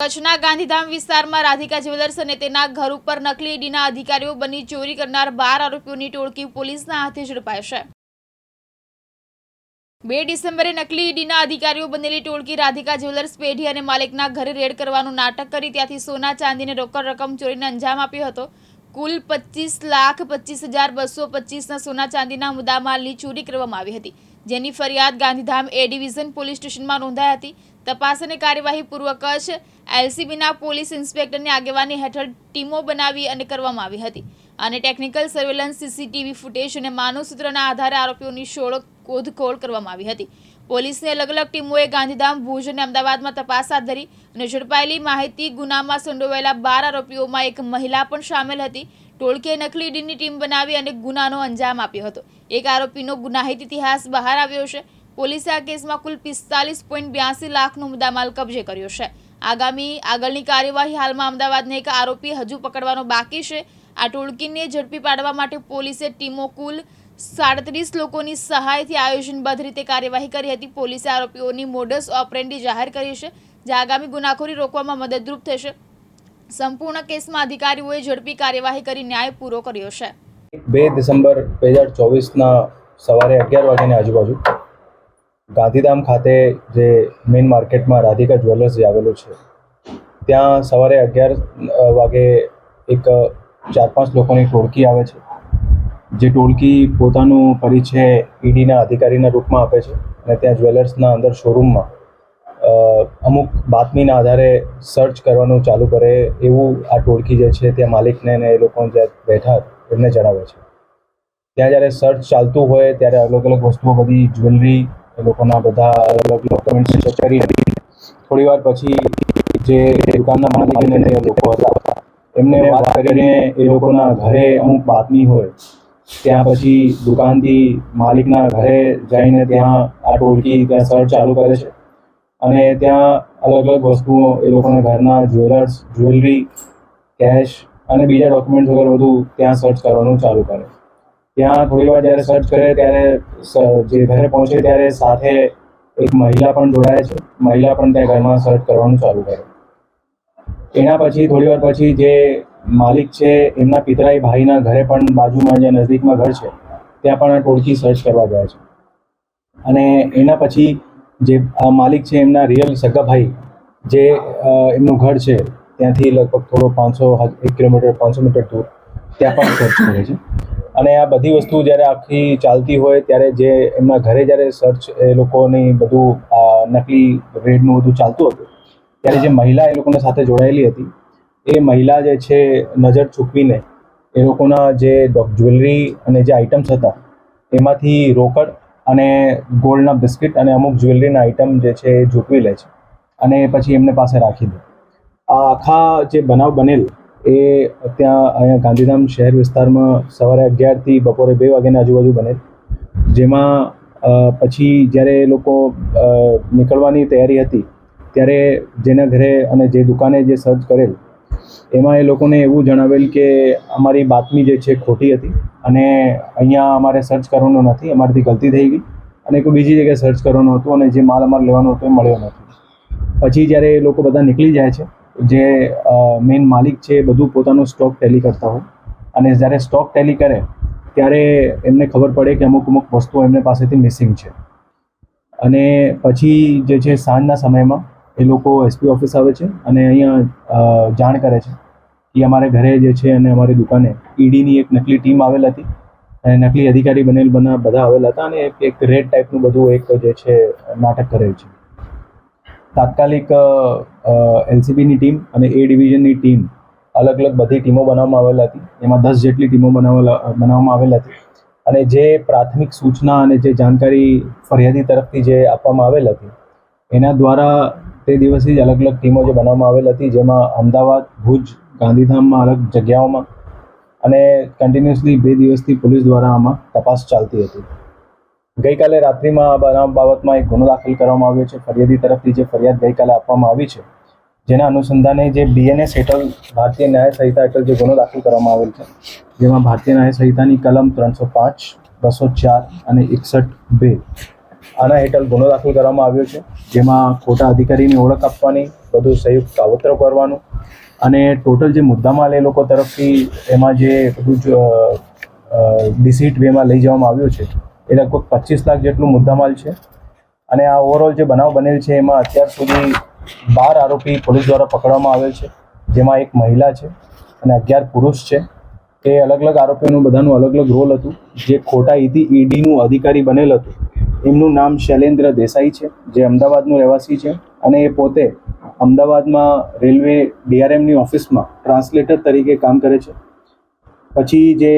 કચ્છના ગાંધીધામ વિસ્તારમાં રાધિકા જ્વેલર્સ અને તેના ઘર ઉપર નકલી ઈડીના અધિકારીઓ બની ચોરી કરનાર 12 આરોપીઓની ટોળકી પોલીસના હાથે ઝડપાઈ છે। 2 ડિસેમ્બરે નકલી ઈડીના અધિકારીઓ બનેલી ટોળકી રાધિકા જ્વેલર્સ પેઢી અને માલિકના ઘરે રેડ કરવાનું નાટક કરી ત્યાંથી સોના ચાંદીને રોકડ રકમ ચોરીને અંજામ આપ્યો હતો। કુલ 25,25,225ના સોના ચાંદીના મુદ્દામાલની ચોરી કરવામાં આવી હતી, જેની ફરિયાદ ગાંધીધામ એ ડિવિઝન પોલીસ સ્ટેશનમાં નોંધાઈ હતી। તપાસ અને કાર્યવાહી પૂર્વક જ એલસીબીના પોલીસ ઇન્સ્પેક્ટરની આગેવાની હેઠળ ટીમો બનાવી અને કરવામાં આવી હતી અને ટેકનિકલ સર્વેલન્સ, સીસીટીવી ફૂટેજ અને માનવ સૂત્રના આધારે આરોપીઓની શોધખોળ કરવામાં આવી હતી। પોલીસની અલગ અલગ ટીમોએ ગાંધીધામ, ભુજ અને અમદાવાદમાં તપાસ હાથ ધરી અને ઝડપાયેલી માહિતી ગુનામાં સંડોવાયેલા 12 આરોપીઓમાં એક મહિલા પણ સામેલ હતી। ટોળકીએ નકલી ઈડીની ટીમ બનાવી અને ગુનાનો અંજામ આપ્યો હતો। એક આરોપીનો ગુનાહિત ઇતિહાસ બહાર આવ્યો છે। પોલીસે આ કેસમાં કુલ 45.82 લાખનો મુદ્દામાલ કબજે કર્યો છે। આગળની કાર્યવાહી હાલમાં અમદાવાદનો એક આરોપી હજુ પકડવાનો બાકી છે। આ ટોળકીને ઝડપી પાડવા માટે પોલીસે ટીમો કુલ 37 લોકોની સહાયથી આયોજનબદ્ધ રીતે કાર્યવાહી કરી હતી। પોલીસે આરોપીઓની મોડસ ઓપરેન્ડી જાહેર કરી છે, જે આગામી ગુનાખોરી રોકવામાં મદદરૂપ થશે। સંપૂર્ણ કેસમાં અધિકારીઓએ ઝડપી કાર્યવાહી કરી ન્યાય પૂરો કર્યો છે। 2 ડિસેમ્બર 2024ના સવારે 11 વાગ્યાની આજુબાજુ ગાંધીધામ ખાતે જે મેઇન માર્કેટમાં રાધિકા જ્વેલર્સ જે આવેલું છે, ત્યાં સવારે 11 વાગે એક 4-5 લોકોની ટોળકી આવે છે। જે ટોળકી પોતાનું પરિચય ઈડીના અધિકારીના રૂપમાં આપે છે અને ત્યાં જ્વેલર્સના અંદર શોરૂમમાં અમુક બાતમીના આધારે સર્ચ કરવાનું ચાલુ કરે એવું આ ટોળકી જે છે ત્યાં માલિકને અને એ લોકો જે બેઠા એમને જણાવે છે। ત્યાં જ્યારે સર્ચ ચાલતું હોય ત્યારે અલગ અલગ વસ્તુઓ, બધી જ્વેલરી, એ લોકોના બધા અલગ અલગ ડોક્યુમેન્ટ્સ ચેક કરી થોડી વાર પછી જે દુકાનના માલિક અને જે લોકો હતા એમને વાત કરીને એ લોકોના ઘરે અમુક બાતમી હોય, ત્યાં પછી દુકાનથી માલિકના ઘરે જઈને ત્યાં આ ટોળકી ત્યાં સર્ચ ચાલુ કરે છે અને ત્યાં અલગ અલગ વસ્તુઓ, એ લોકોના ઘરના જ્વેલરી, કેશ અને બીજા ડોક્યુમેન્ટ્સ વગેરે બધું ત્યાં સર્ચ કરવાનું ચાલુ કરે। ત્યાં થોડી વાર જ્યારે સર્ચ કરે ત્યારે જે ઘરે પહોંચે ત્યારે સાથે એક મહિલા પણ જોડાય છે। મહિલા પણ ત્યાં ઘરમાં સર્ચ કરવાનું ચાલુ કરે। એના પછી થોડી વાર પછી જે માલિક છે એમના પિતરાઈ ભાઈના ઘરે પણ બાજુમાં જે નજીકમાં ઘર છે ત્યાં પણ આ ટોળકી સર્ચ કરવા જાય છે અને એના પછી જે આ માલિક છે એમના રિયલ સગા ભાઈ જે એમનું ઘર છે ત્યાંથી લગભગ થોડો 1 કિલોમીટર 500 મીટર દૂર ત્યાં પણ સર્ચ કરે છે। અને આ બધી વસ્તુ જ્યારે આખી ચાલતી હોય ત્યારે જે એમના ઘરે જ્યારે સર્ચ એ લોકોની બધું નકલી રેડનું બધું ચાલતું હતું ત્યારે જે મહિલા એ લોકોના સાથે જોડાયેલી હતી એ મહિલા જે છે નજર ચૂકવીને એ લોકોના જે જ્વેલરી અને જે આઇટમ્સ હતા એમાંથી રોકડ અને ગોલ્ડના બિસ્કિટ અને અમુક જ્વેલરીના આઇટમ જે છે એ ઝૂંટવી લે છે અને પછી એમને પાસે રાખી દે। આ આખા જે બનાવ બનેલ એ ત્યાં અહીંયા ગાંધીધામ શહેર વિસ્તારમાં સવારે 11થી બપોરે 2 વાગ્યાની આજુબાજુ બનેલ, જેમાં પછી જ્યારે એ લોકો નીકળવાની તૈયારી હતી ત્યારે જેના ઘરે અને જે દુકાને જે સર્ચ કરેલ એમાં એ લોકોને એવું જણાવેલ કે અમારી બાતમી જે છે ખોટી હતી અને અહીંયા અમારે સર્ચ કરવાનું નથી, અમારાથી ગલતી થઈ ગઈ અને કોઈ બીજી જગ્યાએ સર્ચ કરવાનું હતું અને જે માલ અમારે લેવાનો હતો એ મળ્યો નથી। પછી જ્યારે એ લોકો બધા નીકળી જાય છે, જે મેઇન માલિક છે એ બધું પોતાનો સ્ટોક ટેલી કરતા હોય અને જ્યારે સ્ટોક ટેલી કરે ત્યારે એમને ખબર પડે કે અમુક વસ્તુઓ એમને પાસેથી મિસિંગ છે અને પછી જે છે સાંજના સમયમાં એ લોકો એસપી ઓફિસ આવે છે અને અહીંયા જાણ કરે છે કે અમારે ઘરે જે છે અને અમારી દુકાને ઈડીની એક નકલી ટીમ આવેલ હતી અને નકલી અધિકારી બનેલ બધા આવેલા હતા અને એક રેડ ટાઈપનું બધું એક જે છે નાટક કરેલ છે। તાત્કાલિક એલસીબીની ટીમ અને એ ડિવિઝનની ટીમ અલગ અલગ બધી ટીમો બનાવવામાં આવેલ હતી। એમાં 10 જેટલી ટીમો બનાવવામાં આવેલ હતી અને જે પ્રાથમિક સૂચના અને જે જાણકારી ફરિયાદી તરફથી જે આપવામાં આવેલ હતી એના દ્વારા તે દિવસે જ અલગ અલગ ટીમો જે બનાવવામાં આવેલ હતી, જેમાં અમદાવાદ, ભુજ, ગાંધીધામમાં અલગ જગ્યાઓમાં અને કન્ટિન્યુઅસલી 2 દિવસથી પોલીસ દ્વારા આમાં તપાસ ચાલતી હતી। ગઈકાલે રાત્રિમાં આ બનાવ બાબતમાં એક ગુનો દાખલ કરવામાં આવ્યો છે। ફરિયાદી તરફથી જે ફરિયાદ ગઈકાલે આપવામાં આવી છે જેના અનુસંધાને જે BNS હેઠળ ભારતીય ન્યાય સંહિતા હેઠળ જે ગુનો દાખલ કરવામાં આવેલ છે, જેમાં ભારતીય ન્યાય સંહિતાની કલમ 305, 204 અને 61(2) આના હેઠળ ગુનો દાખલ કરવામાં આવ્યો છે, જેમાં ખોટા અધિકારીની ઓળખ આપવાની, બધું સંયુક્ત કાવતરો કરવાનું અને ટોટલ જે મુદ્દામાલ એ લોકો તરફથી એમાં જે બધું જ ડિસિટ વેમાં લઈ જવામાં આવ્યો છે એ લગભગ 25 લાખ જેટલું મુદ્દામાલ છે. અને આ ઓવરઓલ જે બનાવ બનેલ છે એમાં અત્યાર સુધી 12 આરોપી પોલીસ દ્વારા પકડવામાં આવેલ છે, જેમાં એક મહિલા છે અને 11 પુરુષ છે. એ અલગ અલગ આરોપીઓનું બધાનું અલગ અલગ રોલ હતું. જે ખોટા ઈડીનું અધિકારી બનેલ હતું એમનું નામ શૈલેન્દ્ર દેસાઈ છે, જે અમદાવાદનું રહેવાસી છે અને એ પોતે અમદાવાદમાં રેલવે ડીઆરએમની ઓફિસમાં ટ્રાન્સલેટર તરીકે કામ કરે છે. પછી જે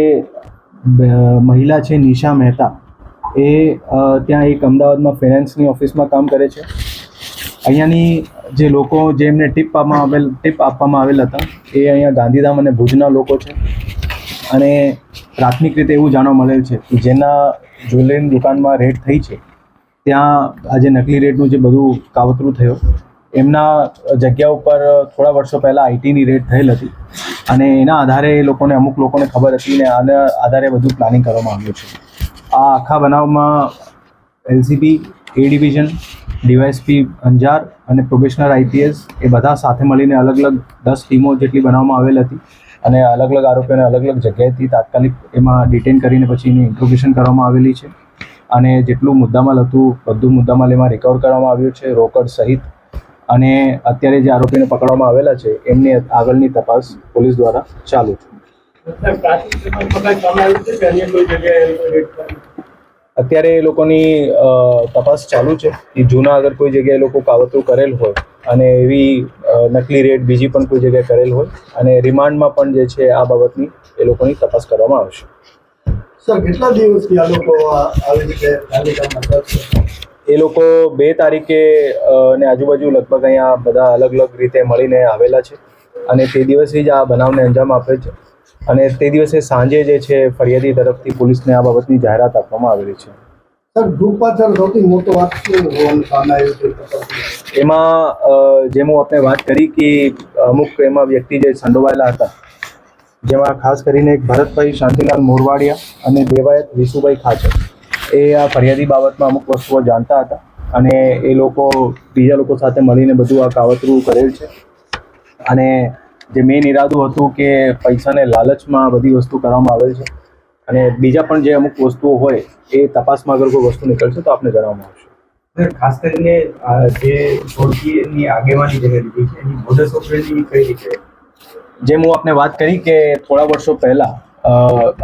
મહિલા છે નિશા મહેતા, એ ત્યાં એક અમદાવાદમાં ફાઇનાન્સની ઓફિસમાં કામ કરે છે. અહીંયાની જે લોકો જેમને ટીપ આપવામાં આવેલ હતા એ અહીંયા ગાંધીધામ અને ભુજના લોકો છે. અને પ્રાથમિક રીતે એવું જાણવા મળેલ છે કે જેના જ્વેલરીની દુકાનમાં રેડ થઈ છે ત્યાં આજે નકલી રેડનું જે બધું કાવતરું થયો એમના જગ્યા ઉપર થોડા વર્ષો પહેલાં આઈટીની રેડ થયેલ હતી અને એના આધારે એ લોકોને અમુક લોકોને ખબર હતી ને આના આધારે બધું પ્લાનિંગ કરવામાં આવ્યું છે. આ આખા બનાવમાં એલસીબી, એ ડિવિઝન, ડીવાયએસપી અંજાર અને પ્રોબેશનર આઈપીએસ એ બધા સાથે મળીને અલગ અલગ 10 ટીમો જેટલી બનાવવામાં આવેલ હતી અને અલગ અલગ આરોપીઓને અલગ અલગ જગ્યાએથી તાત્કાલિક એમાં ડિટેન કરીને પછી એની ઇન્ટ્રોગેશન કરવામાં આવેલી છે. અને જેટલું મુદ્દામાલ હતું બધું મુદ્દામાલ એમાં રિકવર કરવામાં આવ્યું છે, રોકડ સહિત. અને અત્યારે જે આરોપીને પકડવામાં આવેલા છે એમની આગળની તપાસ પોલીસ દ્વારા ચાલુ છે. અત્યારે એ લોકોની તપાસ ચાલુ છે કે જૂના અગર કોઈ જગ્યાએ લોકો કાવતરું કરેલ હોય અને એવી નકલી રેડ બીજી પણ કોઈ જગ્યાએ કરેલ હોય અને રિમાન્ડમાં પણ જે છે આ બાબતની એ લોકોની તપાસ કરવામાં આવશે. સર, કેટલા દિવસથી આ લોકો આવી રીતે ગાંધીધામમાં છે? એ લોકો 2 તારીખે ને આજુબાજુ લગભગ અહીંયા બધા અલગ અલગ રીતે મળીને આવેલા છે અને તે દિવસે જ આ બનાવને અંજામ આપે છે. અને તે દિવસે સાંજે જે છે ફરિયાદી તરફથી પોલીસને આ બાબતની જાહેરાત આપવામાં આવેલી છે. સર, ગ્રુપ પાછળ સૌથી મોટો વાત શું હોવાનું સામે આવ્યું છે? એમાં જેમ હું આપણે વાત કરી કે અમુક એમાં વ્યક્તિ જે સંડોવાયેલા હતા, જેમાં ખાસ કરીને એક ભરતભાઈ શાંતિલાલ મોરવાડિયા અને દેવાયત વિશુભાઈ ખાચર, એ આ ફરિયાદી બાબતમાં અમુક વસ્તુઓ જાણતા હતા અને એ લોકો બીજા લોકો સાથે મળીને બધું આ કાવતરું કરેલ છે. અને જે મેઇન ઈરાદો હતું કે પૈસાને લાલચમાં બધી વસ્તુ કરવામાં આવેલ છે અને બીજા પણ જે અમુક વસ્તુઓ હોય એ તપાસમાં અગર કોઈ વસ્તુ નીકળશે તો આપને જણાવવામાં આવશે. ખાસ કરીને જે ટોળકીની આગેવાની જે લીધી છે એની મોડસ ઓપરેન્ડી કઈ રીતે? જેમ હું આપને વાત કરી કે થોડા વર્ષો પહેલાં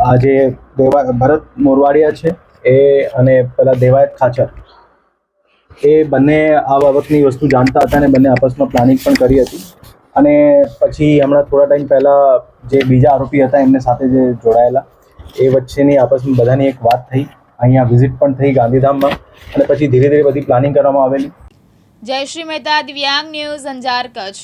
આ જે ભરત મોરવાડિયા છે એ અને પેલા દેવાયત ખાચર, એ બંને આ બાબતની વસ્તુ જાણતા હતા અને બંને આપસમાં પ્લાનિંગ પણ કરી હતી. અને પછી હમણાં થોડા ટાઈમ પહેલાં જે બીજા આરોપી હતા એમને સાથે જે જોડાયેલા એ વચ્ચેની આપસમાં બધાની એક વાત થઈ, અહીંયા વિઝિટ પણ થઈ ગાંધીધામમાં અને પછી ધીરે ધીરે બધી પ્લાનિંગ કરવામાં આવેલી. જયશ્રી મહેતા, દિવ્યાંગ ન્યૂઝ, અંજાર, કચ્છ.